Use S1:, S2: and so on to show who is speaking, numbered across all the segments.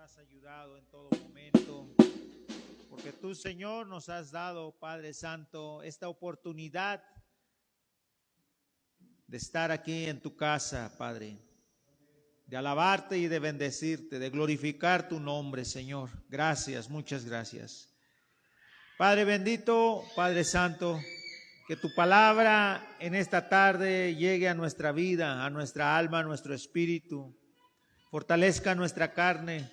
S1: has ayudado en todo momento, porque tú, Señor, nos has dado, Padre Santo, esta oportunidad de estar aquí en tu casa, Padre, de alabarte y de bendecirte, de glorificar tu nombre, Señor. Gracias, muchas gracias. Padre bendito, Padre Santo, que tu palabra en esta tarde llegue a nuestra vida, a nuestra alma, a nuestro espíritu, fortalezca nuestra carne.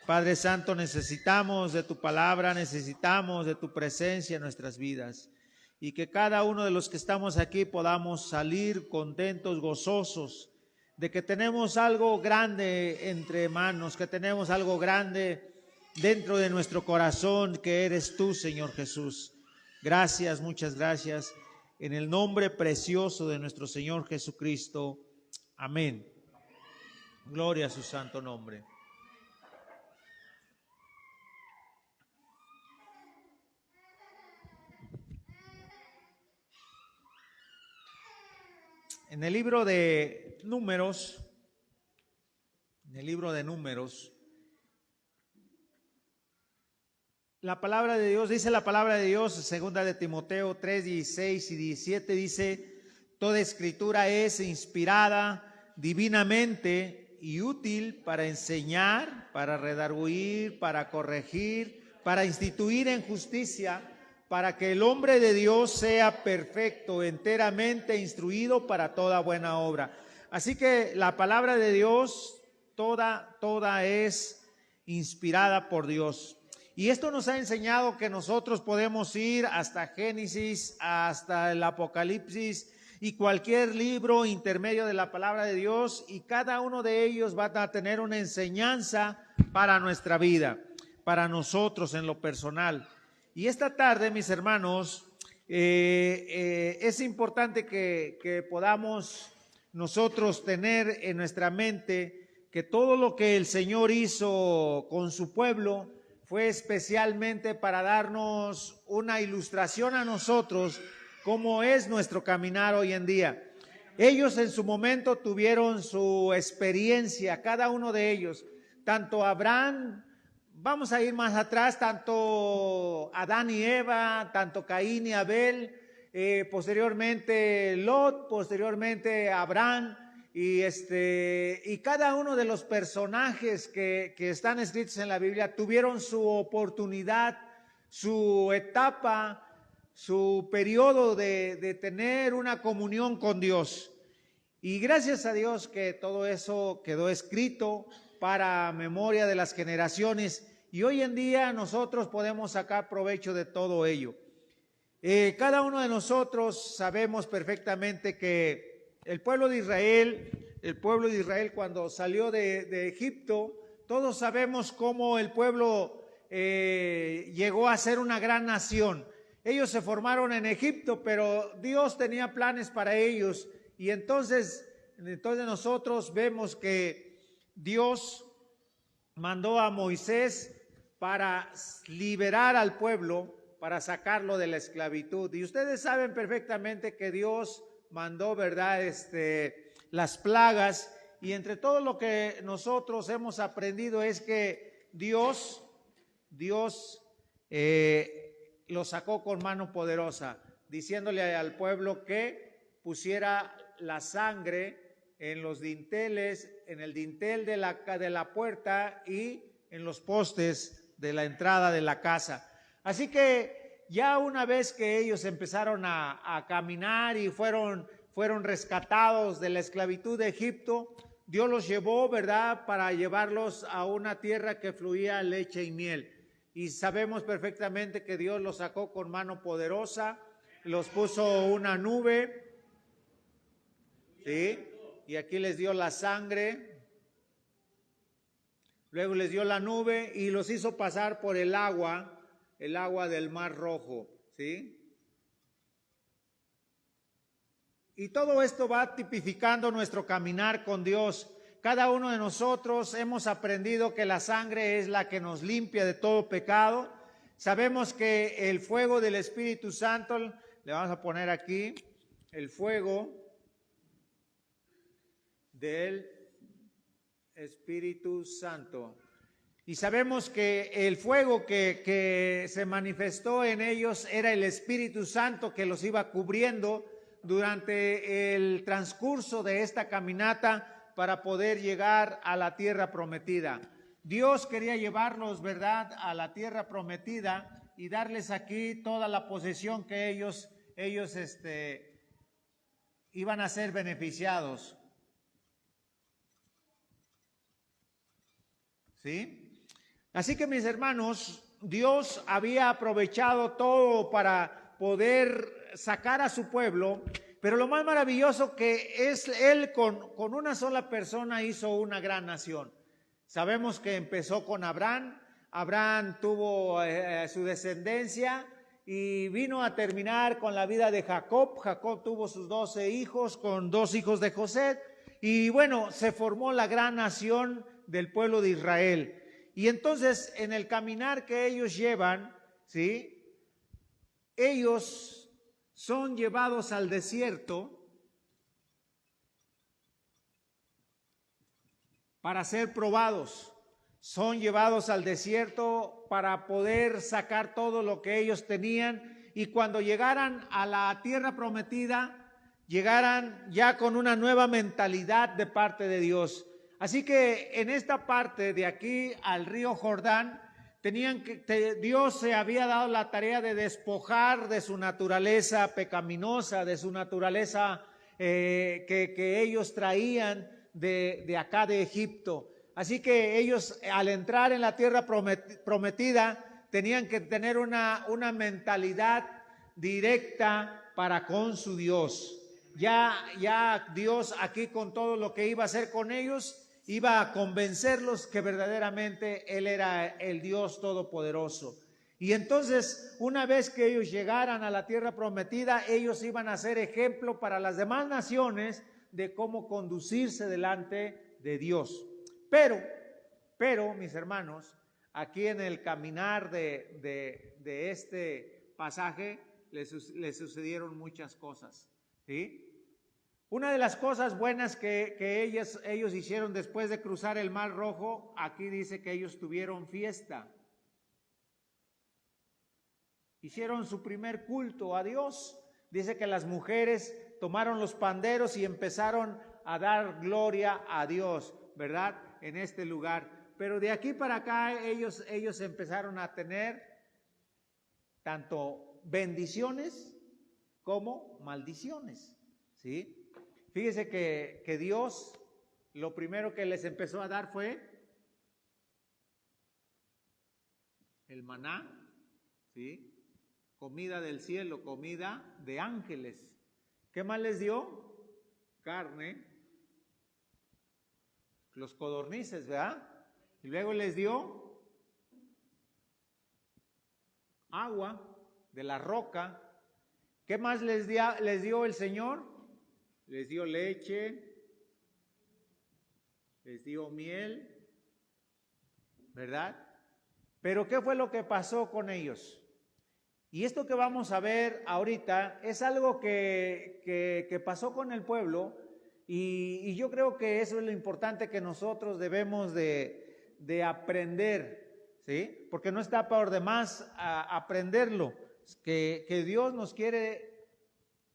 S1: Padre Santo, necesitamos de tu palabra, necesitamos de tu presencia en nuestras vidas, y que cada uno de los que estamos aquí podamos salir contentos, gozosos, de que tenemos algo grande entre manos, que tenemos algo grande dentro de nuestro corazón, que eres tú, Señor Jesús. Gracias, muchas gracias, en el nombre precioso de nuestro Señor Jesucristo. Amén. Gloria a su santo nombre. En el libro de Números, la palabra de Dios, dice la palabra de Dios, segunda de Timoteo 3, 16 y 17, dice: toda escritura es inspirada divinamente y útil para enseñar, para redarguir, para corregir, para instituir en justicia, para que el hombre de Dios sea perfecto, enteramente instruido para toda buena obra. Así que la palabra de Dios, toda es inspirada por Dios. Y esto nos ha enseñado que nosotros podemos ir hasta Génesis, hasta el Apocalipsis y cualquier libro intermedio de la palabra de Dios, y cada uno de ellos va a tener una enseñanza para nuestra vida, para nosotros en lo personal. Y esta tarde, mis hermanos, es importante que podamos nosotros tener en nuestra mente que todo lo que el Señor hizo con su pueblo fue especialmente para darnos una ilustración a nosotros cómo es nuestro caminar hoy en día. Ellos en su momento tuvieron su experiencia, cada uno de ellos, tanto Abraham, vamos a ir más atrás, tanto Adán y Eva, tanto Caín y Abel, posteriormente Lot, posteriormente Abraham, y cada uno de los personajes que están escritos en la Biblia tuvieron su oportunidad, su etapa, su periodo de tener una comunión con Dios. Y gracias a Dios que todo eso quedó escrito para memoria de las generaciones, y hoy en día nosotros podemos sacar provecho de todo ello. Cada uno de nosotros sabemos perfectamente que el pueblo de Israel cuando salió de Egipto, todos sabemos cómo el pueblo llegó a ser una gran nación. Ellos se formaron en Egipto, pero Dios tenía planes para ellos, y entonces nosotros vemos que Dios mandó a Moisés para liberar al pueblo, para sacarlo de la esclavitud. Y ustedes saben perfectamente que Dios mandó, ¿verdad?, las plagas, y entre todo lo que nosotros hemos aprendido es que Dios lo sacó con mano poderosa, diciéndole al pueblo que pusiera la sangre en los dinteles, en el dintel de la puerta y en los postes de la entrada de la casa. Así que ya una vez que ellos empezaron a caminar y fueron rescatados de la esclavitud de Egipto, Dios los llevó, ¿verdad?, para llevarlos a una tierra que fluía leche y miel. Y sabemos perfectamente que Dios los sacó con mano poderosa, los puso una nube, ¿sí? Y aquí les dio la sangre, luego les dio la nube y los hizo pasar por el agua del Mar Rojo, ¿sí? Y todo esto va tipificando nuestro caminar con Dios. Cada uno de nosotros hemos aprendido que la sangre es la que nos limpia de todo pecado. Sabemos que el fuego del Espíritu Santo, le vamos a poner aquí, el fuego del Espíritu Santo. Y sabemos que el fuego que se manifestó en ellos era el Espíritu Santo que los iba cubriendo durante el transcurso de esta caminata para poder llegar a la tierra prometida. Dios quería llevarlos, ¿verdad?, a la tierra prometida y darles aquí toda la posesión que ellos iban a ser beneficiados. ¿Sí? Así que, mis hermanos, Dios había aprovechado todo para poder sacar a su pueblo, pero lo más maravilloso que es Él con una sola persona hizo una gran nación. Sabemos que empezó con Abraham. Abraham tuvo su descendencia y vino a terminar con la vida de Jacob. Jacob tuvo sus 12 hijos con 2 hijos de José. Y bueno, se formó la gran nación del pueblo de Israel. Y entonces, en el caminar que ellos llevan, ¿sí?, ellos son llevados al desierto para ser probados. Son llevados al desierto para poder sacar todo lo que ellos tenían. Y cuando llegaran a la tierra prometida, llegaran ya con una nueva mentalidad de parte de Dios. Así que en esta parte de aquí al río Jordán, Dios se había dado la tarea de despojar de su naturaleza pecaminosa, de su naturaleza que ellos traían de acá de Egipto. Así que ellos, al entrar en la tierra prometida, tenían que tener una mentalidad directa para con su Dios. Ya Dios aquí, con todo lo que iba a hacer con ellos, iba a convencerlos que verdaderamente Él era el Dios Todopoderoso. Y entonces, una vez que ellos llegaran a la tierra prometida, ellos iban a ser ejemplo para las demás naciones de cómo conducirse delante de Dios. Pero, mis hermanos, aquí en el caminar de este pasaje les sucedieron muchas cosas, ¿sí? Una de las cosas buenas que ellos hicieron después de cruzar el Mar Rojo, aquí dice que ellos tuvieron fiesta. Hicieron su primer culto a Dios. Dice que las mujeres tomaron los panderos y empezaron a dar gloria a Dios, ¿verdad?, en este lugar. Pero de aquí para acá ellos empezaron a tener tanto bendiciones como maldiciones, ¿sí? Fíjese que Dios lo primero que les empezó a dar fue el maná, ¿sí?, comida del cielo, comida de ángeles. ¿Qué más les dio? Carne, los codornices, ¿verdad? Y luego les dio agua de la roca. ¿Qué más les dio el Señor? Les dio leche, les dio miel, ¿verdad? Pero ¿qué fue lo que pasó con ellos? Y esto que vamos a ver ahorita es algo que pasó con el pueblo, y yo creo que eso es lo importante que nosotros debemos de aprender, ¿sí? Porque no está por demás aprenderlo, que Dios nos quiere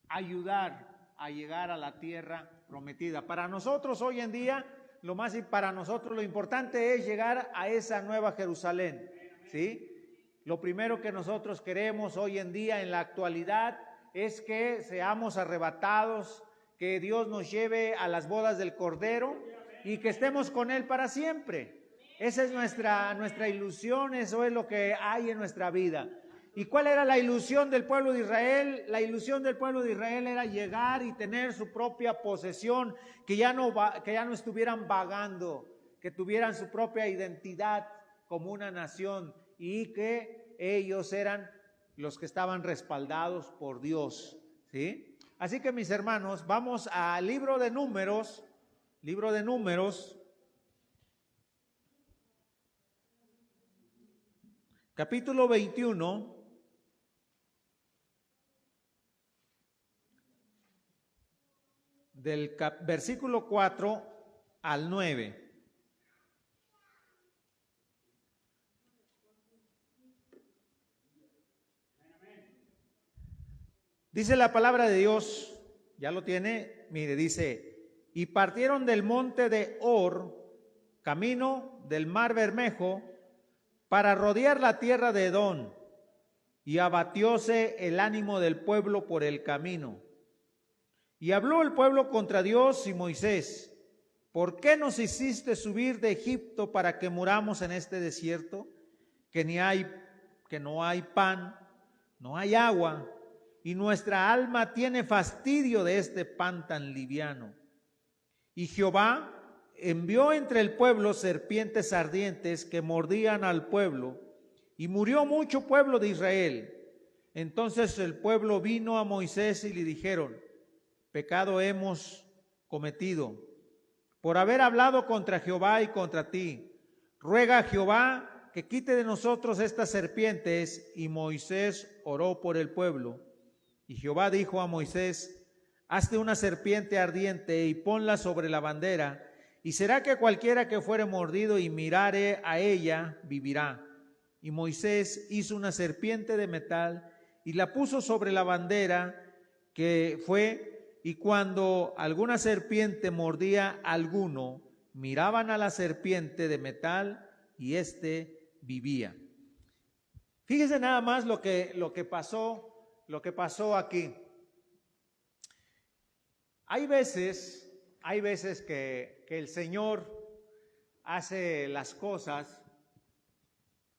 S1: ayudar a llegar a la tierra prometida. Para nosotros hoy en día, para nosotros lo importante es llegar a esa nueva Jerusalén, ¿sí? Lo primero que nosotros queremos hoy en día, en la actualidad, es que seamos arrebatados, que Dios nos lleve a las bodas del Cordero y que estemos con Él para siempre. Esa es nuestra ilusión, eso es lo que hay en nuestra vida. ¿Y cuál era la ilusión del pueblo de Israel? La ilusión del pueblo de Israel era llegar y tener su propia posesión, que ya no estuvieran vagando, que tuvieran su propia identidad como una nación y que ellos eran los que estaban respaldados por Dios, ¿sí? Así que, mis hermanos, vamos al libro de Números, capítulo 21, del versículo 4 al 9. Dice la palabra de Dios, ya lo tiene, mire, dice, y partieron del monte de Hor, camino del mar Bermejo, para rodear la tierra de Edom, y abatióse el ánimo del pueblo por el camino. Y habló el pueblo contra Dios y Moisés: ¿por qué nos hiciste subir de Egipto para que muramos en este desierto? Que no hay pan, no hay agua, y nuestra alma tiene fastidio de este pan tan liviano. Y Jehová envió entre el pueblo serpientes ardientes que mordían al pueblo, y murió mucho pueblo de Israel. Entonces el pueblo vino a Moisés y le dijeron: pecado hemos cometido por haber hablado contra Jehová y contra ti. Ruega a Jehová que quite de nosotros estas serpientes. Y Moisés oró por el pueblo. Y Jehová dijo a Moisés: hazte una serpiente ardiente y ponla sobre la bandera, y será que cualquiera que fuere mordido y mirare a ella vivirá. Y Moisés hizo una serpiente de metal y la puso sobre la bandera y cuando alguna serpiente mordía a alguno, miraban a la serpiente de metal y éste vivía. Fíjese nada más lo que pasó aquí. Hay veces que el Señor hace las cosas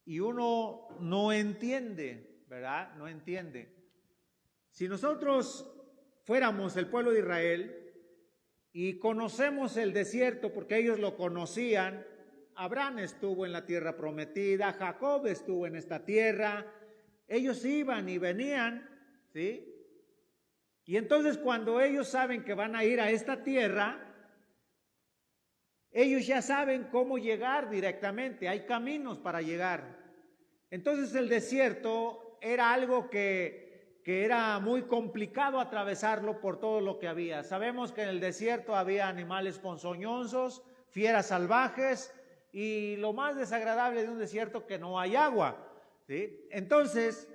S1: y uno no entiende, ¿verdad? No entiende. Si nosotros fuéramos el pueblo de Israel y conocemos el desierto, porque ellos lo conocían, Abraham estuvo en la tierra prometida, Jacob estuvo en esta tierra, ellos iban y venían, ¿sí? Y entonces cuando ellos saben que van a ir a esta tierra, ellos ya saben cómo llegar directamente, hay caminos para llegar. Entonces el desierto era algo que era muy complicado atravesarlo por todo lo que había. Sabemos que en el desierto había animales ponzoñosos, fieras salvajes, y lo más desagradable de un desierto que no hay agua, ¿sí? Entonces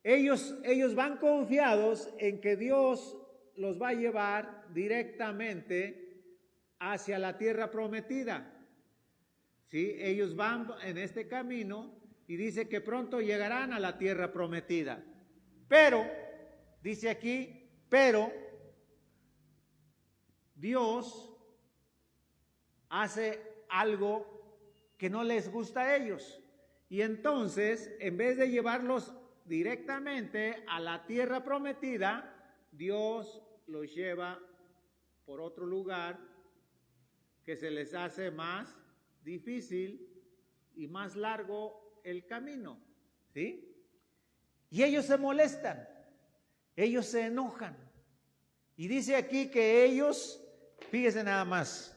S1: ellos van confiados en que Dios los va a llevar directamente hacia la tierra prometida, ¿sí? Ellos van en este camino y dice que pronto llegarán a la tierra prometida. Pero, dice aquí, pero Dios hace algo que no les gusta a ellos. Y entonces, en vez de llevarlos directamente a la tierra prometida, Dios los lleva por otro lugar que se les hace más difícil y más largo el camino, ¿sí? Y ellos se molestan, ellos se enojan. Y dice aquí que ellos, fíjese nada más,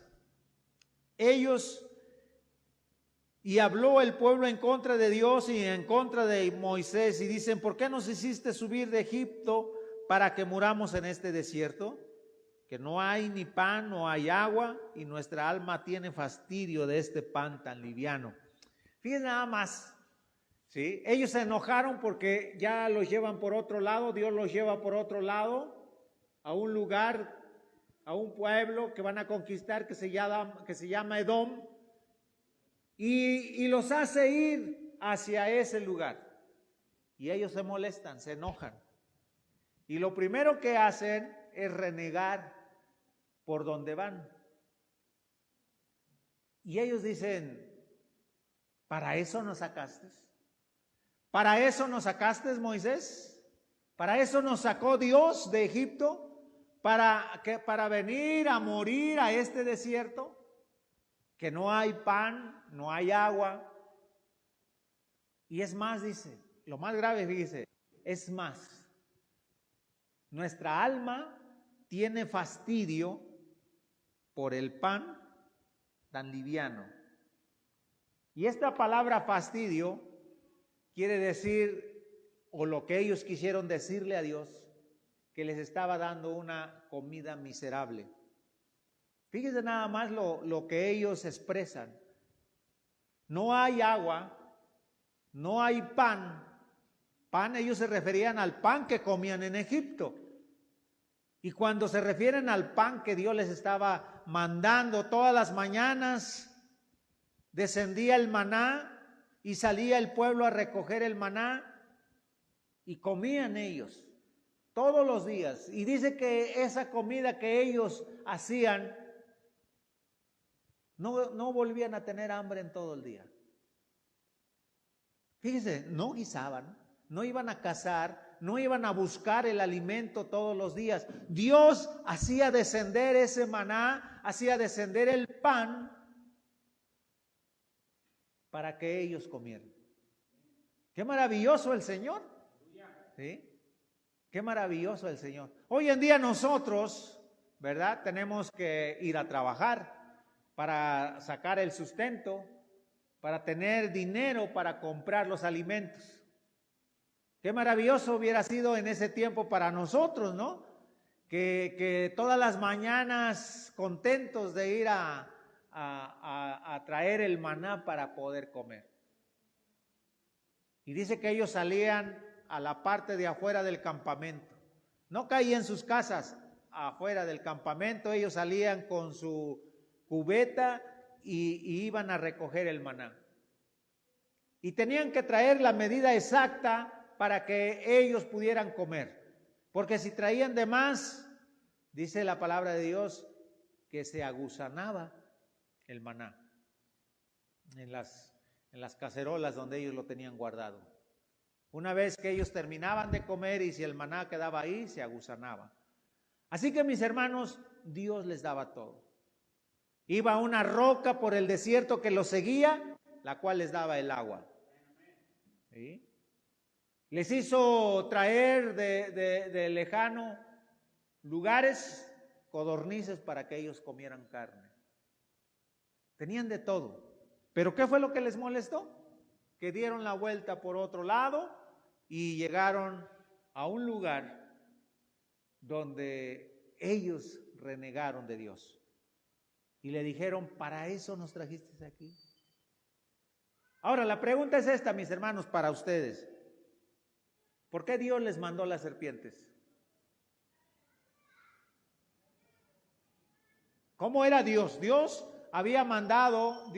S1: y habló el pueblo en contra de Dios y en contra de Moisés, y dicen: ¿por qué nos hiciste subir de Egipto para que muramos en este desierto? Que no hay ni pan, no hay agua, y nuestra alma tiene fastidio de este pan tan liviano. Fíjense nada más, ¿sí? Ellos se enojaron porque ya los llevan por otro lado, Dios los lleva por otro lado, a un lugar, a un pueblo que van a conquistar que se llama Edom, y los hace ir hacia ese lugar. Y ellos se molestan, se enojan. Y lo primero que hacen es renegar por donde van. Y ellos dicen: ¿para eso nos sacaste? ¿Para eso nos sacaste, Moisés? ¿Para eso nos sacó Dios de Egipto? ¿Para venir a morir a este desierto? Que no hay pan, no hay agua. Y es más, dice, lo más grave, dice, es más, nuestra alma tiene fastidio por el pan tan liviano. Y esta palabra fastidio quiere decir, o lo que ellos quisieron decirle a Dios, que les estaba dando una comida miserable. Fíjense nada más lo que ellos expresan. No hay agua, no hay pan, Pan, ellos se referían al pan que comían en Egipto. Y cuando se refieren al pan que Dios les estaba mandando todas las mañanas, descendía el maná y salía el pueblo a recoger el maná y comían ellos todos los días. Y dice que esa comida que ellos hacían, no volvían a tener hambre en todo el día. Fíjense, no guisaban, no iban a cazar, no iban a buscar el alimento todos los días. Dios hacía descender ese maná, hacía descender el pan para que ellos comieran. Qué maravilloso el Señor. ¿Sí? Qué maravilloso el Señor. Hoy en día nosotros, ¿verdad? Tenemos que ir a trabajar para sacar el sustento, para tener dinero para comprar los alimentos. Qué maravilloso hubiera sido en ese tiempo para nosotros, ¿no? Que todas las mañanas contentos de ir a traer el maná para poder comer. Y dice que ellos salían a la parte de afuera del campamento. No caían en sus casas, afuera del campamento. Ellos salían con su cubeta y iban a recoger el maná. Y tenían que traer la medida exacta para que ellos pudieran comer. Porque si traían de más, dice la palabra de Dios, que se agusanaba el maná en las cacerolas donde ellos lo tenían guardado. Una vez que ellos terminaban de comer y si el maná quedaba ahí, se agusanaba. Así que mis hermanos, Dios les daba todo. Iba una roca por el desierto que los seguía, la cual les daba el agua. ¿Sí? Les hizo traer de lejano lugares, codornices para que ellos comieran carne. Tenían de todo. ¿Pero qué fue lo que les molestó? Que dieron la vuelta por otro lado y llegaron a un lugar donde ellos renegaron de Dios. Y le dijeron, ¿para eso nos trajiste aquí? Ahora, la pregunta es esta, mis hermanos, para ustedes. ¿Por qué Dios les mandó las serpientes? ¿Cómo era Dios? Dios había mandado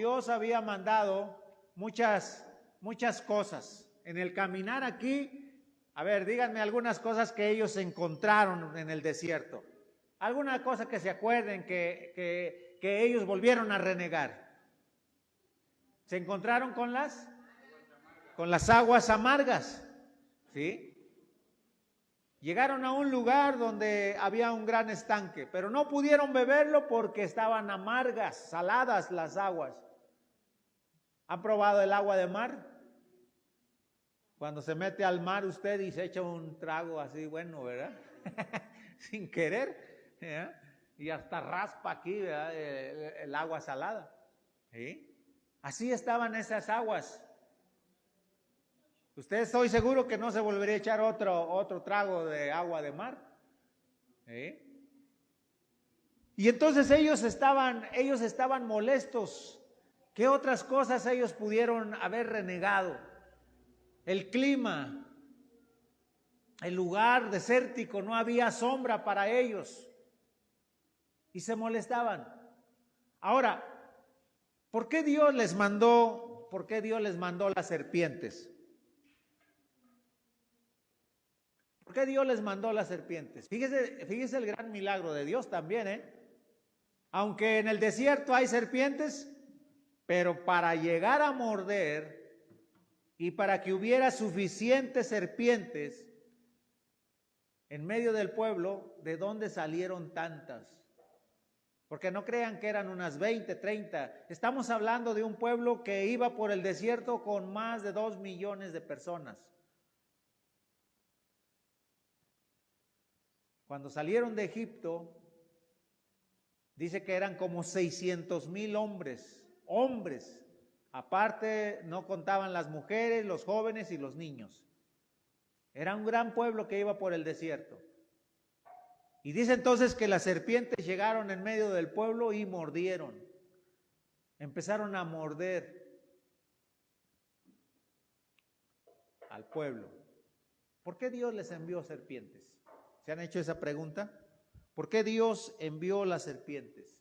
S1: muchas cosas. En el caminar aquí, a ver, díganme algunas cosas que ellos encontraron en el desierto. Alguna cosa que se acuerden que ellos volvieron a renegar. Se encontraron con las aguas amargas. ¿Sí? Llegaron a un lugar donde había un gran estanque, pero no pudieron beberlo porque estaban amargas, saladas las aguas. ¿Han probado el agua de mar? Cuando se mete al mar usted y se echa un trago así, bueno, ¿verdad? Sin querer, ¿verdad? Y hasta raspa aquí, ¿verdad? El agua salada. ¿Sí? Así estaban esas aguas. Usted estoy seguro que no se volvería a echar otro trago de agua de mar. Y entonces ellos estaban molestos. ¿Qué otras cosas ellos pudieron haber renegado? El clima, el lugar desértico, no había sombra para ellos. Y se molestaban. Ahora, ¿por qué Dios les mandó las serpientes? ¿Por qué Dios les mandó las serpientes? Fíjese el gran milagro de Dios también, Aunque en el desierto hay serpientes, pero para llegar a morder y para que hubiera suficientes serpientes en medio del pueblo, ¿de dónde salieron tantas? Porque no crean que eran unas 20, 30. Estamos hablando de un pueblo que iba por el desierto con más de 2 millones de personas. Cuando salieron de Egipto, dice que eran como 600,000 hombres. Aparte, no contaban las mujeres, los jóvenes y los niños. Era un gran pueblo que iba por el desierto. Y dice entonces que las serpientes llegaron en medio del pueblo y mordieron. Empezaron a morder al pueblo. ¿Por qué Dios les envió serpientes? ¿Se han hecho esa pregunta? ¿Por qué Dios envió las serpientes?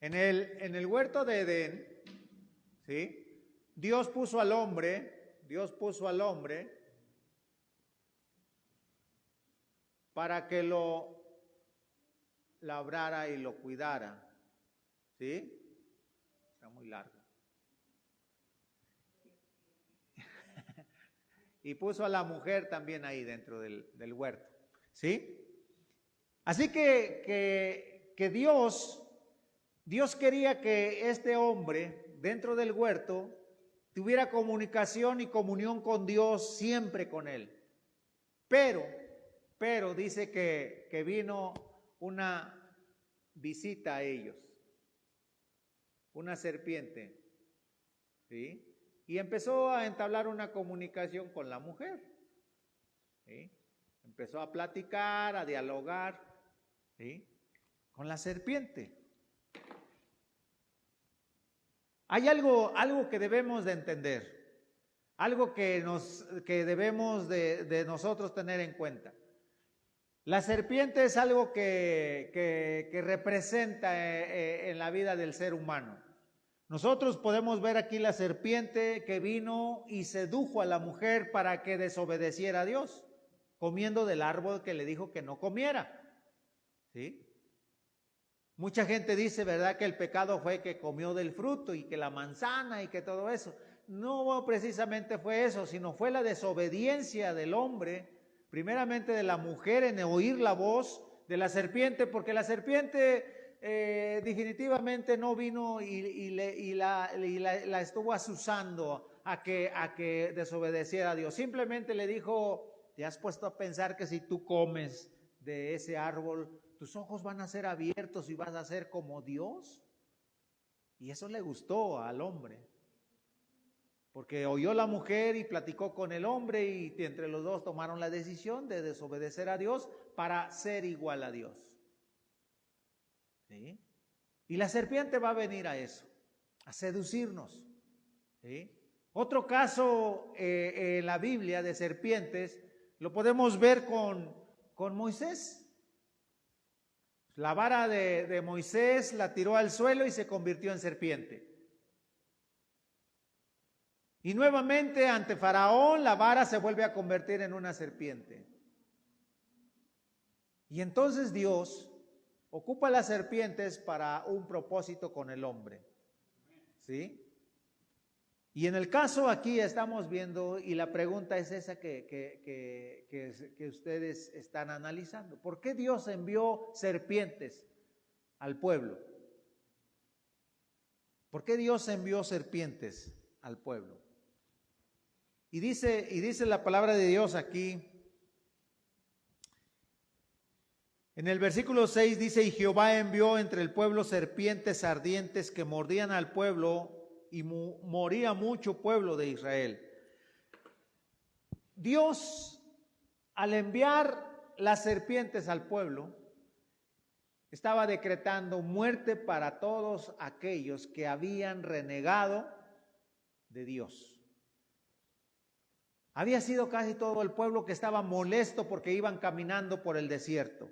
S1: En el huerto de Edén, ¿sí? Dios puso al hombre para que lo labrara y lo cuidara, ¿sí? Está muy largo. Y puso a la mujer también ahí dentro del huerto, ¿sí? Así que Dios quería que este hombre dentro del huerto tuviera comunicación y comunión con Dios, siempre con él. Pero dice que vino una visita a ellos, una serpiente, ¿sí? Y empezó a entablar una comunicación con la mujer, ¿sí? Empezó a platicar, a dialogar, ¿sí? Con la serpiente. Hay algo que debemos de entender, algo que debemos de nosotros tener en cuenta. La serpiente es algo que representa en la vida del ser humano. Nosotros podemos ver aquí la serpiente que vino y sedujo a la mujer para que desobedeciera a Dios, comiendo del árbol que le dijo que no comiera, ¿sí? Mucha gente dice, ¿verdad?, que el pecado fue que comió del fruto y que la manzana y que todo eso. No precisamente fue eso, sino fue la desobediencia del hombre, primeramente de la mujer en oír la voz de la serpiente, porque la serpiente definitivamente no vino y la estuvo asusando a que desobedeciera a Dios. Simplemente le dijo, ¿te has puesto a pensar que si tú comes de ese árbol, tus ojos van a ser abiertos y vas a ser como Dios? Y eso le gustó al hombre, porque oyó la mujer y platicó con el hombre y entre los dos tomaron la decisión de desobedecer a Dios para ser igual a Dios, ¿sí? Y la serpiente va a venir a eso, a seducirnos, ¿sí? Otro caso en la Biblia de serpientes lo podemos ver con Moisés. La vara de Moisés la tiró al suelo y se convirtió en serpiente. Y nuevamente ante Faraón la vara se vuelve a convertir en una serpiente. Y entonces Dios ocupa las serpientes para un propósito con el hombre, ¿sí? Y en el caso aquí estamos viendo, y la pregunta es esa que ustedes están analizando. ¿Por qué Dios envió serpientes al pueblo? ¿Por qué Dios envió serpientes al pueblo? Y dice la palabra de Dios aquí, en el versículo 6 dice, y Jehová envió entre el pueblo serpientes ardientes que mordían al pueblo, y moría mucho pueblo de Israel. Dios, al enviar las serpientes al pueblo, estaba decretando muerte para todos aquellos que habían renegado de Dios. Había sido casi todo el pueblo que estaba molesto porque iban caminando por el desierto.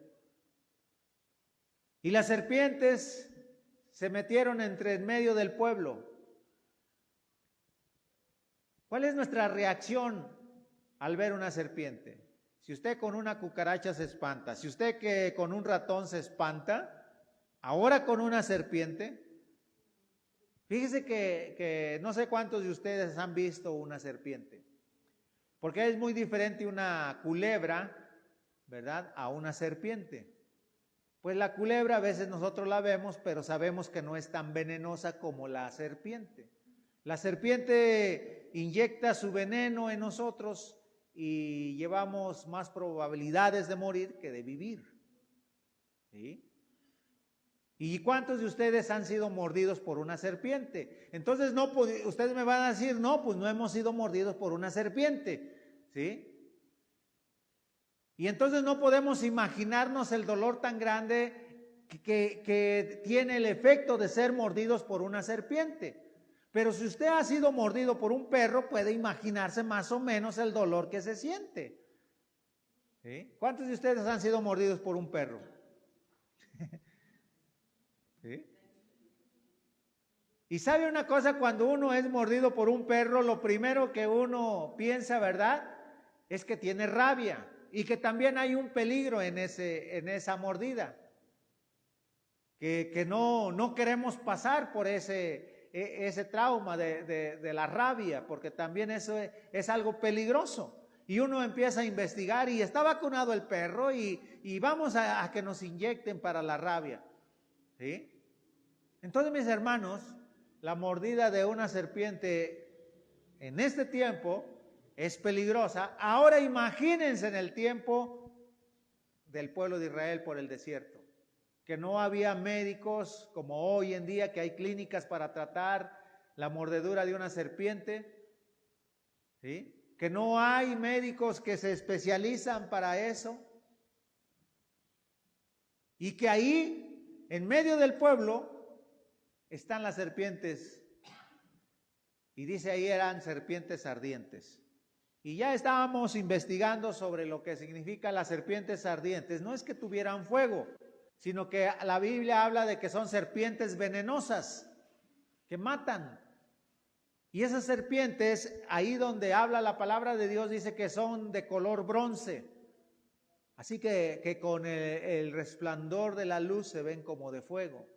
S1: Y las serpientes se metieron en medio del pueblo. ¿Cuál es nuestra reacción al ver una serpiente? Si usted con una cucaracha se espanta, si usted que con un ratón se espanta, ahora con una serpiente. Fíjese que no sé cuántos de ustedes han visto una serpiente, porque es muy diferente una culebra, ¿verdad?, a una serpiente. Pues la culebra a veces nosotros la vemos, pero sabemos que no es tan venenosa como la serpiente. La serpiente inyecta su veneno en nosotros y llevamos más probabilidades de morir que de vivir, ¿sí? ¿Y cuántos de ustedes han sido mordidos por una serpiente? Entonces ustedes me van a decir, no, pues no hemos sido mordidos por una serpiente, ¿sí? Y entonces no podemos imaginarnos el dolor tan grande que tiene el efecto de ser mordidos por una serpiente. Pero si usted ha sido mordido por un perro, puede imaginarse más o menos el dolor que se siente. ¿Sí? ¿Cuántos de ustedes han sido mordidos por un perro? ¿Sí? Y sabe una cosa, cuando uno es mordido por un perro, lo primero que uno piensa, ¿verdad?, es que tiene rabia y que también hay un peligro en esa mordida. Que no queremos pasar por ese trauma de la rabia, porque también eso es algo peligroso. Y uno empieza a investigar y está vacunado el perro y vamos a que nos inyecten para la rabia. ¿Sí? Entonces, mis hermanos, la mordida de una serpiente en este tiempo es peligrosa. Ahora imagínense en el tiempo del pueblo de Israel por el desierto, que no había médicos como hoy en día, que hay clínicas para tratar la mordedura de una serpiente, ¿sí?, que no hay médicos que se especializan para eso, y que ahí, en medio del pueblo, están las serpientes, y dice ahí eran serpientes ardientes. Y ya estábamos investigando sobre lo que significa las serpientes ardientes. No es que tuvieran fuego, sino que la Biblia habla de que son serpientes venenosas, que matan. Y esas serpientes, ahí donde habla la palabra de Dios, dice que son de color bronce. Así que con el resplandor de la luz se ven como de fuego.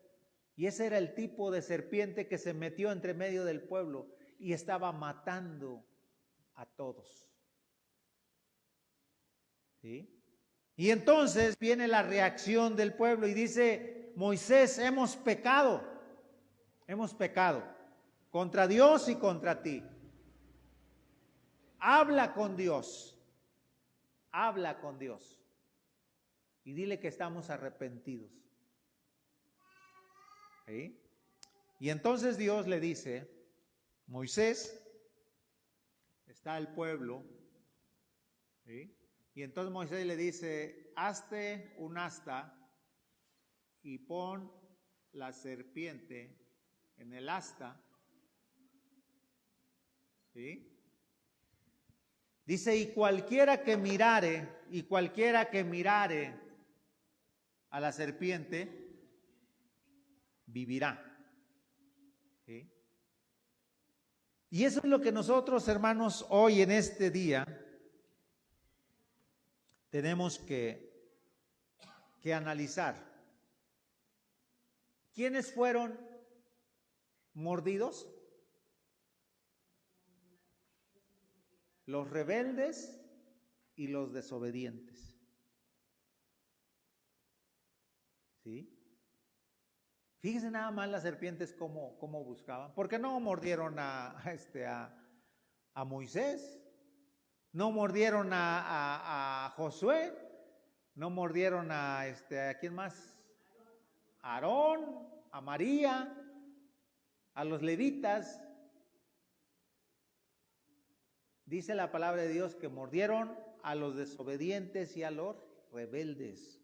S1: Y ese era el tipo de serpiente que se metió entre medio del pueblo y estaba matando a todos. ¿Sí? Y entonces viene la reacción del pueblo y dice: Moisés, hemos pecado contra Dios y contra ti. Habla con Dios y dile que estamos arrepentidos. ¿Sí? Y entonces Dios le dice: Moisés, está el pueblo, ¿sí?, y entonces Moisés le dice: hazte un asta y pon la serpiente en el asta, ¿sí? Dice: y cualquiera que mirare a la serpiente, vivirá. ¿Sí? Y eso es lo que nosotros, hermanos, hoy en este día tenemos que analizar. ¿Quiénes fueron mordidos? Los rebeldes y los desobedientes. ¿Sí? Fíjense nada más las serpientes cómo buscaban. ¿Por qué no mordieron a Moisés? No mordieron a Josué, no mordieron ¿a quién más? A Aarón, a María, a los levitas. Dice la palabra de Dios que mordieron a los desobedientes y a los rebeldes,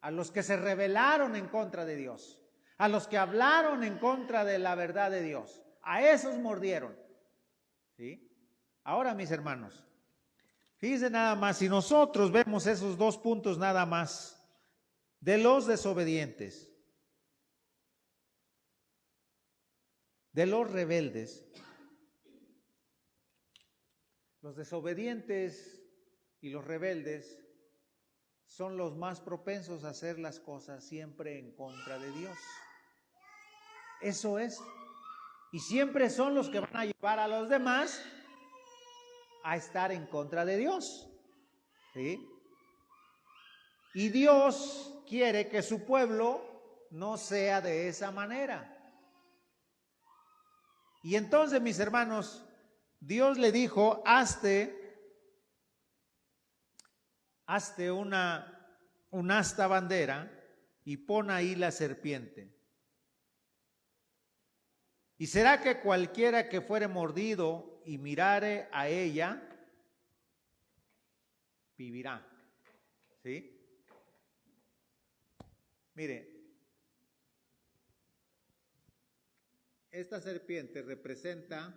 S1: a los que se rebelaron en contra de Dios, a los que hablaron en contra de la verdad de Dios. A esos mordieron. ¿Sí? Ahora, mis hermanos, fíjense nada más, si nosotros vemos esos dos puntos nada más, de los desobedientes, de los rebeldes, los desobedientes y los rebeldes son los más propensos a hacer las cosas siempre en contra de Dios. Eso es. Y siempre son los que van a llevar a los demás a estar en contra de Dios. ¿Sí? Y Dios quiere que su pueblo no sea de esa manera. Y entonces, mis hermanos, Dios le dijo: hazte un asta bandera y pon ahí la serpiente. Y será que cualquiera que fuere mordido y mirare a ella, vivirá. ¿Sí? Mire, esta serpiente representa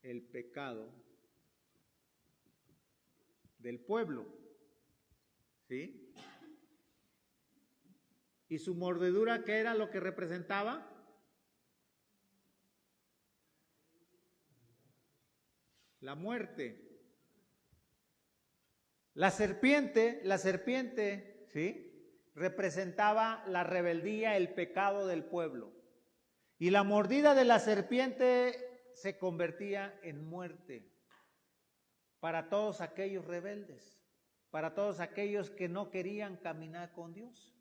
S1: el pecado del pueblo, ¿sí? ¿Y su mordedura qué era lo que representaba? La muerte. La serpiente, ¿sí? Representaba la rebeldía, el pecado del pueblo. Y la mordida de la serpiente se convertía en muerte para todos aquellos rebeldes, para todos aquellos que no querían caminar con Dios.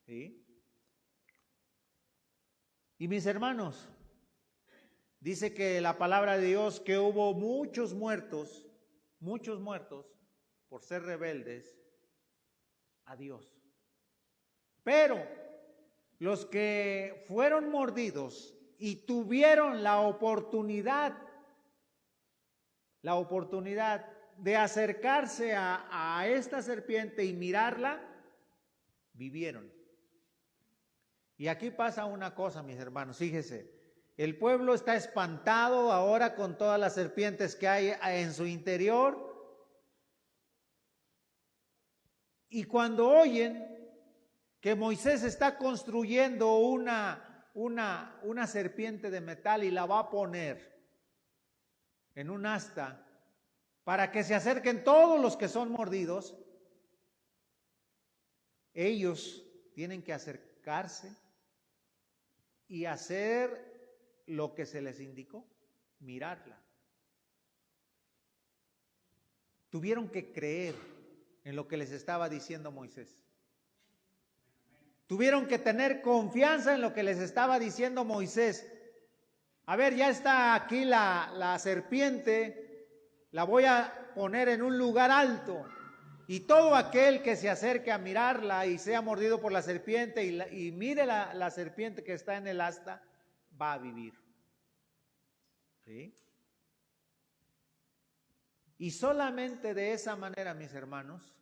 S1: ¿Sí? Y mis hermanos, dice que la palabra de Dios que hubo muchos muertos por ser rebeldes a Dios. Pero los que fueron mordidos y tuvieron la oportunidad de acercarse a esta serpiente y mirarla, vivieron. Y aquí pasa una cosa, mis hermanos, fíjese, el pueblo está espantado ahora con todas las serpientes que hay en su interior. Y cuando oyen que Moisés está construyendo una serpiente de metal y la va a poner en un asta para que se acerquen todos los que son mordidos, ellos tienen que acercarse y hacer lo que se les indicó, mirarla. Tuvieron que creer en lo que les estaba diciendo Moisés. Tuvieron que tener confianza en lo que les estaba diciendo Moisés. A ver, ya está aquí la serpiente, la voy a poner en un lugar alto. Y todo aquel que se acerque a mirarla y sea mordido por la serpiente y mire la serpiente que está en el asta, va a vivir. ¿Sí? Y solamente de esa manera, mis hermanos,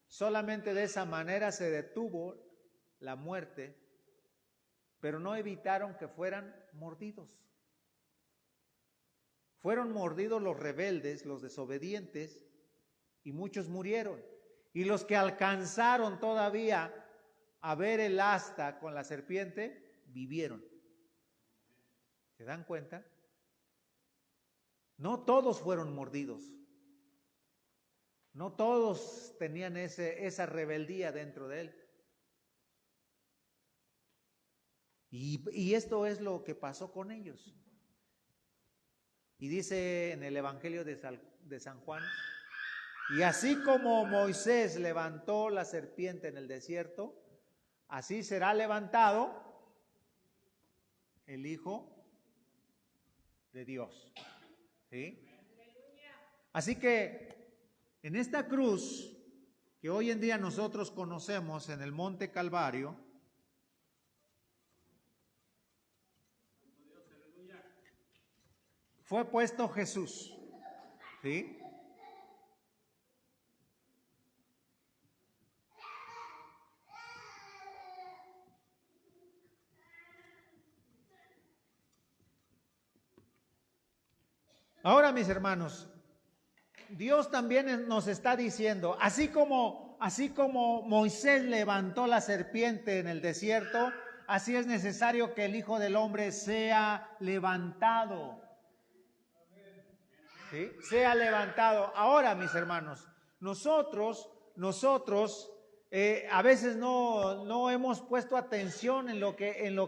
S1: solamente de esa manera se detuvo la muerte, pero no evitaron que fueran mordidos. Fueron mordidos los rebeldes, los desobedientes, y muchos murieron. Y los que alcanzaron todavía a ver el asta con la serpiente, vivieron. ¿Se dan cuenta? No todos fueron mordidos. No todos tenían esa rebeldía dentro de él. Y esto es lo que pasó con ellos. Y dice en el Evangelio de San Juan, y así como Moisés levantó la serpiente en el desierto, así será levantado el Hijo de Dios. ¿Sí? Así que en esta cruz que hoy en día nosotros conocemos en el Monte Calvario, fue puesto Jesús. ¿Sí? Ahora, mis hermanos, Dios también nos está diciendo, así como Moisés levantó la serpiente en el desierto, así es necesario que el Hijo del Hombre sea levantado. ¿Sí? Sea levantado. Ahora, mis hermanos, nosotros a veces no hemos puesto atención en lo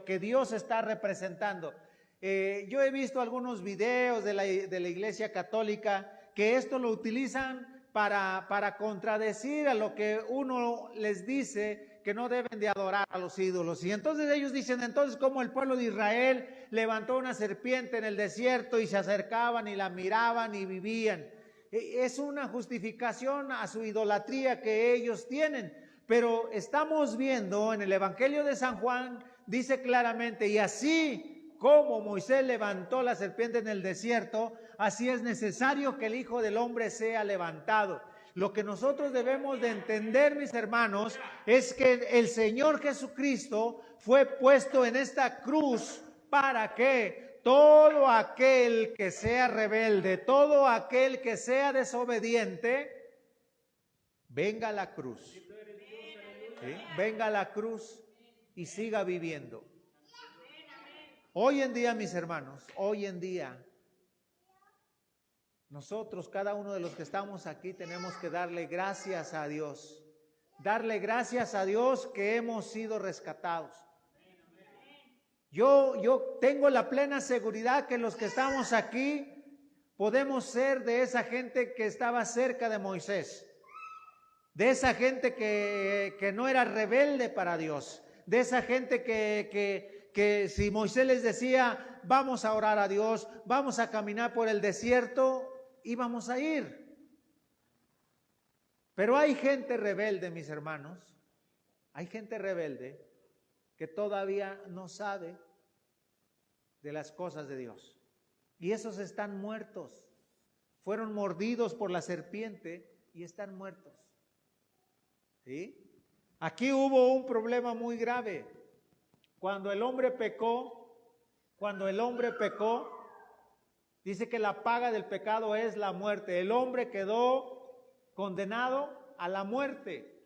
S1: que Dios está representando. Yo he visto algunos videos de la Iglesia Católica que esto lo utilizan para contradecir a lo que uno les dice que no deben de adorar a los ídolos. Y entonces ellos dicen, entonces como el pueblo de Israel levantó una serpiente en el desierto y se acercaban y la miraban y vivían. Es una justificación a su idolatría que ellos tienen. Pero estamos viendo en el Evangelio de San Juan, dice claramente, y así como Moisés levantó la serpiente en el desierto, así es necesario que el Hijo del Hombre sea levantado. Lo que nosotros debemos de entender, mis hermanos, es que el Señor Jesucristo fue puesto en esta cruz para que todo aquel que sea rebelde, todo aquel que sea desobediente, venga a la cruz. ¿Sí? Venga a la cruz y siga viviendo. Hoy en día, mis hermanos, hoy en día, nosotros, cada uno de los que estamos aquí, tenemos que darle gracias a Dios. Darle gracias a Dios que hemos sido rescatados. Yo tengo la plena seguridad que los que estamos aquí podemos ser de esa gente que estaba cerca de Moisés. De esa gente que no era rebelde para Dios. De esa gente que si Moisés les decía, vamos a orar a Dios, vamos a caminar por el desierto, íbamos a ir. Pero hay gente rebelde, mis hermanos, hay gente rebelde que todavía no sabe de las cosas de Dios. Y esos están muertos. Fueron mordidos por la serpiente y están muertos. ¿Sí? Aquí hubo un problema muy grave. Cuando el hombre pecó, dice que la paga del pecado es la muerte. El hombre quedó condenado a la muerte,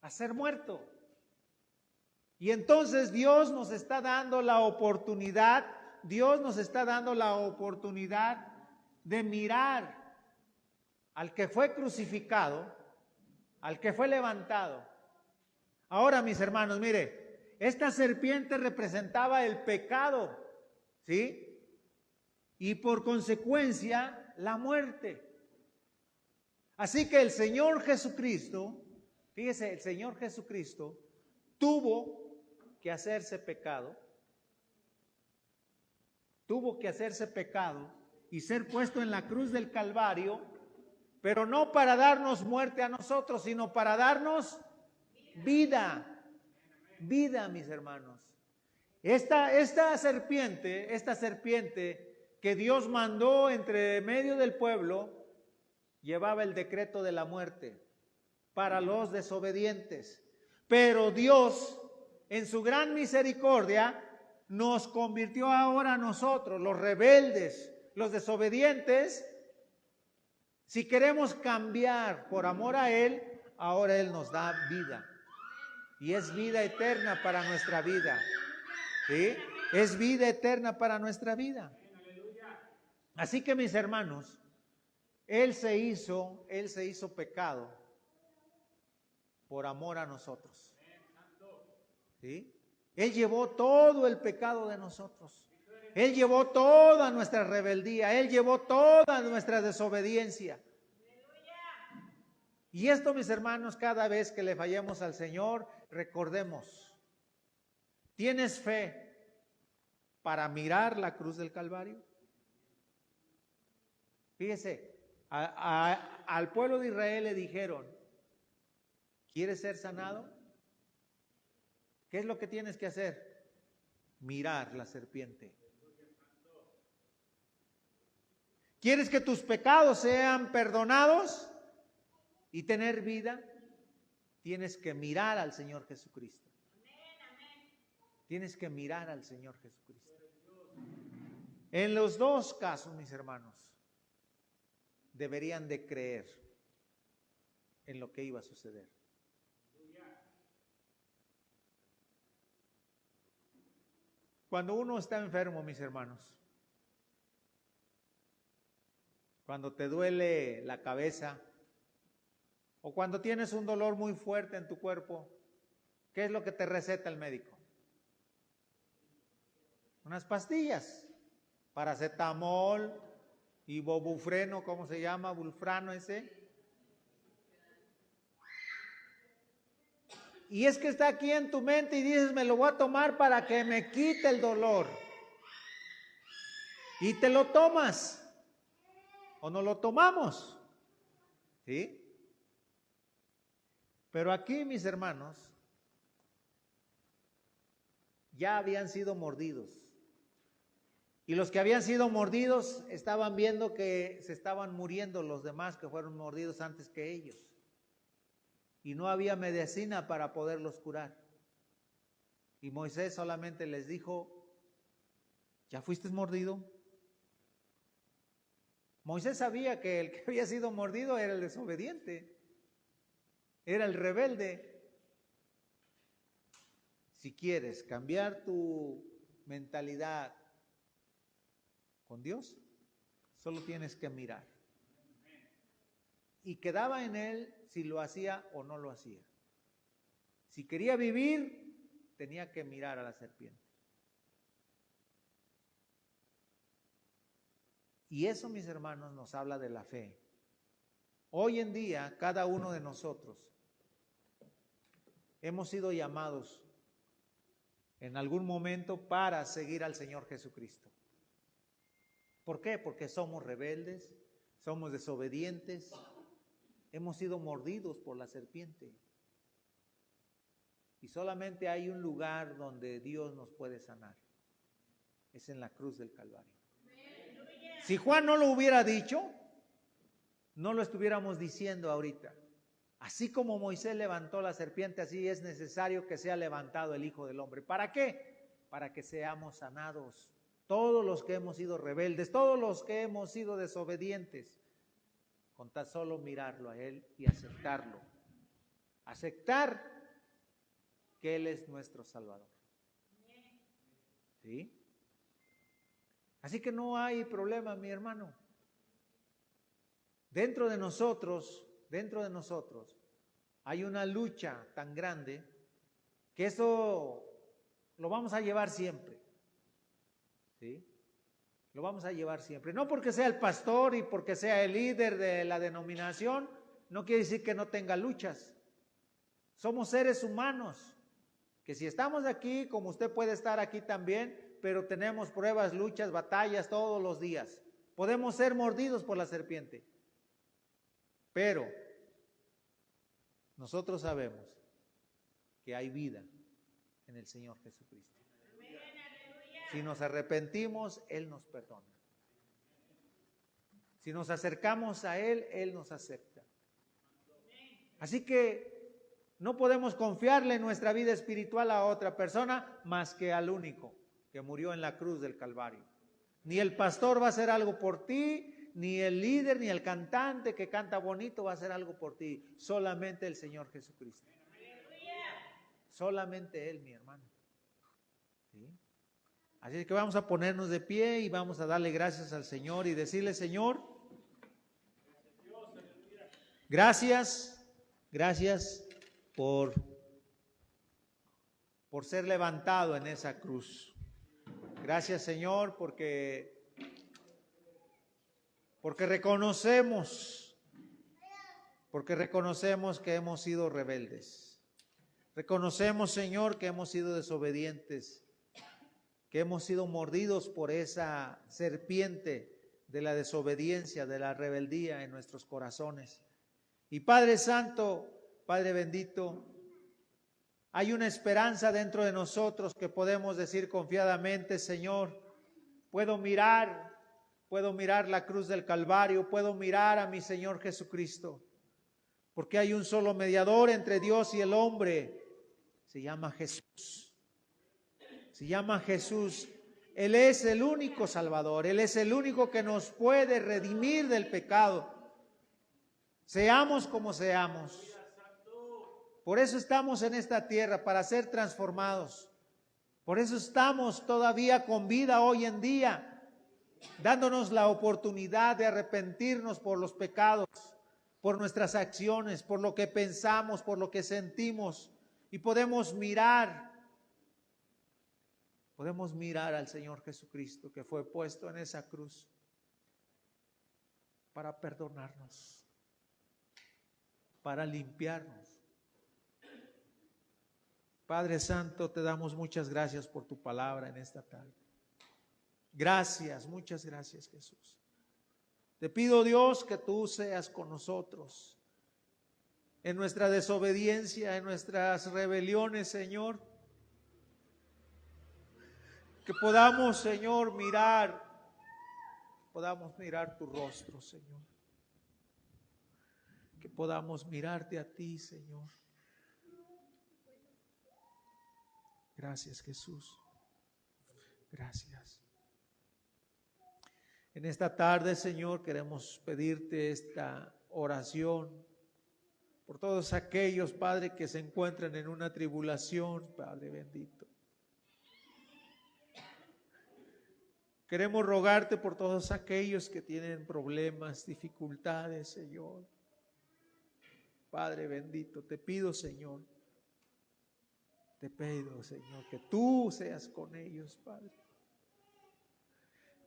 S1: a ser muerto. Y entonces Dios nos está dando la oportunidad, de mirar al que fue crucificado, al que fue levantado. Ahora, mis hermanos, mire, esta serpiente representaba el pecado, ¿sí? Y por consecuencia, la muerte. Así que el Señor Jesucristo, fíjese, el Señor Jesucristo tuvo que hacerse pecado y ser puesto en la cruz del Calvario, pero no para darnos muerte a nosotros, sino para darnos vida, mis hermanos. Esta serpiente que Dios mandó entre medio del pueblo, llevaba el decreto de la muerte para los desobedientes. Pero Dios, en su gran misericordia, nos convirtió ahora a nosotros, los rebeldes, los desobedientes. Si queremos cambiar por amor a Él, ahora Él nos da vida. Y es vida eterna para nuestra vida. ¿Sí? Es vida eterna para nuestra vida. Así que, mis hermanos, Él se hizo pecado por amor a nosotros. ¿Sí? Él llevó todo el pecado de nosotros. Él llevó toda nuestra rebeldía. Él llevó toda nuestra desobediencia. Y esto, mis hermanos, cada vez que le fallemos al Señor, recordemos, ¿tienes fe para mirar la cruz del Calvario? Fíjese, al pueblo de Israel le dijeron, ¿quieres ser sanado? ¿Qué es lo que tienes que hacer? Mirar la serpiente. ¿Quieres que tus pecados sean perdonados y tener vida? Tienes que mirar al Señor Jesucristo. Tienes que mirar al Señor Jesucristo. En los dos casos, mis hermanos, deberían de creer en lo que iba a suceder. Cuando uno está enfermo, mis hermanos, cuando te duele la cabeza o cuando tienes un dolor muy fuerte en tu cuerpo, ¿qué es lo que te receta el médico? Unas pastillas, paracetamol, ibobufreno, ¿cómo se llama? Bulfrano ese. Y es que está aquí en tu mente y dices, me lo voy a tomar para que me quite el dolor. Y te lo tomas. O no lo tomamos. ¿Sí? Pero aquí, mis hermanos, ya habían sido mordidos. Y los que habían sido mordidos estaban viendo que se estaban muriendo los demás que fueron mordidos antes que ellos. Y no había medicina para poderlos curar. Y Moisés solamente les dijo, ¿ya fuiste mordido? Moisés sabía que el que había sido mordido era el desobediente, era el rebelde. Si quieres cambiar tu mentalidad con Dios, solo tienes que mirar. Y quedaba en él si lo hacía o no lo hacía. Si quería vivir, tenía que mirar a la serpiente. Y eso, mis hermanos, nos habla de la fe. Hoy en día, cada uno de nosotros hemos sido llamados en algún momento para seguir al Señor Jesucristo. ¿Por qué? Porque somos rebeldes, somos desobedientes, hemos sido mordidos por la serpiente. Y solamente hay un lugar donde Dios nos puede sanar. Es en la cruz del Calvario. Si Juan no lo hubiera dicho, no lo estuviéramos diciendo ahorita. Así como Moisés levantó la serpiente, así es necesario que sea levantado el Hijo del Hombre. ¿Para qué? Para que seamos sanados. Todos los que hemos sido rebeldes, todos los que hemos sido desobedientes, con tan solo mirarlo a Él y aceptarlo. Aceptar que Él es nuestro Salvador. ¿Sí? Así que no hay problema, mi hermano. Dentro de nosotros, hay una lucha tan grande que eso lo vamos a llevar siempre. ¿Sí? Lo vamos a llevar siempre. No porque sea el pastor y porque sea el líder de la denominación, no quiere decir que no tenga luchas. Somos seres humanos, que si estamos aquí, como usted puede estar aquí también, pero tenemos pruebas, luchas, batallas todos los días. Podemos ser mordidos por la serpiente. Pero nosotros sabemos que hay vida en el Señor Jesucristo. Si nos arrepentimos, Él nos perdona. Si nos acercamos a Él, Él nos acepta. Así que no podemos confiarle nuestra vida espiritual a otra persona más que al único que murió en la cruz del Calvario. Ni el pastor va a hacer algo por ti, ni el líder, ni el cantante que canta bonito va a hacer algo por ti. Solamente el Señor Jesucristo. Solamente Él, mi hermano. ¿Sí? Así que vamos a ponernos de pie y vamos a darle gracias al Señor y decirle, Señor, gracias por ser levantado en esa cruz. Gracias, Señor, porque reconocemos que hemos sido rebeldes. Reconocemos, Señor, que hemos sido desobedientes, que hemos sido mordidos por esa serpiente de la desobediencia, de la rebeldía en nuestros corazones. Y Padre Santo, Padre bendito, hay una esperanza dentro de nosotros que podemos decir confiadamente, Señor, puedo mirar la cruz del Calvario, puedo mirar a mi Señor Jesucristo, porque hay un solo mediador entre Dios y el hombre, se llama Jesús. Se llama Jesús. Él es el único Salvador. Él es el único que nos puede redimir del pecado. Seamos como seamos. Por eso estamos en esta tierra, para ser transformados. Por eso estamos todavía con vida hoy en día, dándonos la oportunidad de arrepentirnos por los pecados, por nuestras acciones, por lo que pensamos, por lo que sentimos. Y podemos mirar al Señor Jesucristo que fue puesto en esa cruz para perdonarnos, para limpiarnos. Padre Santo, te damos muchas gracias por tu palabra en esta tarde. Gracias, muchas gracias, Jesús. Te pido, Dios, que tú seas con nosotros en nuestra desobediencia, en nuestras rebeliones, Señor. Que podamos, Señor, podamos mirar tu rostro, Señor. Que podamos mirarte a ti, Señor. Gracias, Jesús. Gracias. En esta tarde, Señor, queremos pedirte esta oración por todos aquellos, Padre, que se encuentran en una tribulación, Padre bendito. Queremos rogarte por todos aquellos que tienen problemas, dificultades, Señor. Padre bendito, te pido, Señor, que tú seas con ellos, Padre.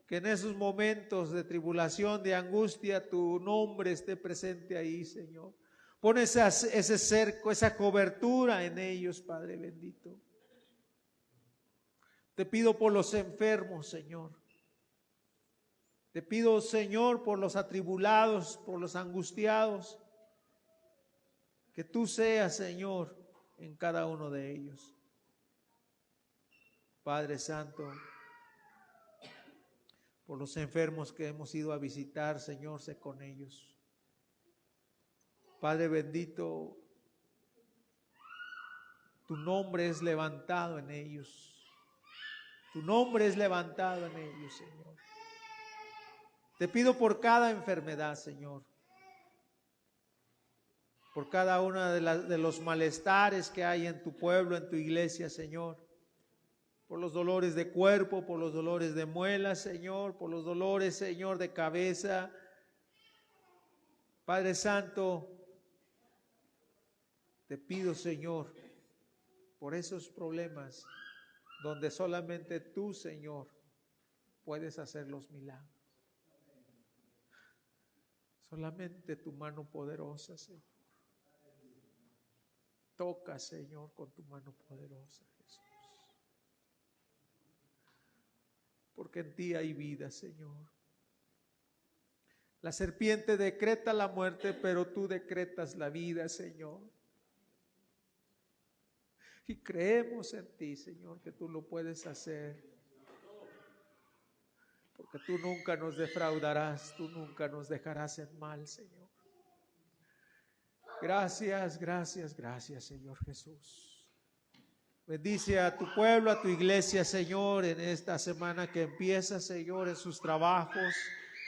S1: Que en esos momentos de tribulación, de angustia, tu nombre esté presente ahí, Señor. Pon ese cerco, esa cobertura en ellos, Padre bendito. Te pido por los enfermos, Señor. Te pido, Señor, por los atribulados, por los angustiados. Que tú seas, Señor, en cada uno de ellos. Padre Santo, por los enfermos que hemos ido a visitar, Señor, sé con ellos. Padre bendito, tu nombre es levantado en ellos. Tu nombre es levantado en ellos, Señor. Te pido por cada enfermedad, Señor. Por cada uno de los malestares que hay en tu pueblo, en tu iglesia, Señor. Por los dolores de cuerpo, por los dolores de muelas, Señor. Por los dolores, Señor, de cabeza. Padre Santo, te pido, Señor, por esos problemas donde solamente tú, Señor, puedes hacer los milagros. Solamente tu mano poderosa, Señor. Toca, Señor, con tu mano poderosa, Jesús. Porque en ti hay vida, Señor. La serpiente decreta la muerte, pero tú decretas la vida, Señor. Y creemos en ti, Señor, que tú lo puedes hacer. Porque tú nunca nos defraudarás, tú nunca nos dejarás en mal, Señor. Gracias, gracias, gracias, Señor Jesús. Bendice a tu pueblo, a tu iglesia, Señor, en esta semana que empieza, Señor, en sus trabajos,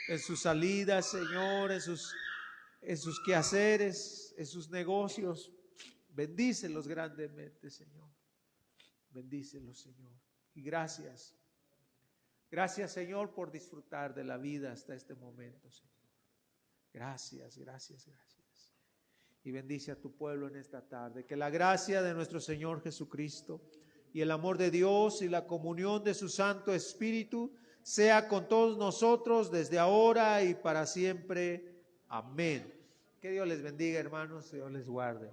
S1: en sus salidas, Señor, en sus quehaceres, en sus negocios. Bendícelos grandemente, Señor. Bendícelos, Señor. Y gracias. Gracias, Señor, por disfrutar de la vida hasta este momento, Señor. Gracias, gracias, gracias. Y bendice a tu pueblo en esta tarde. Que la gracia de nuestro Señor Jesucristo y el amor de Dios y la comunión de su Santo Espíritu sea con todos nosotros desde ahora y para siempre. Amén. Que Dios les bendiga, hermanos. Dios les guarde.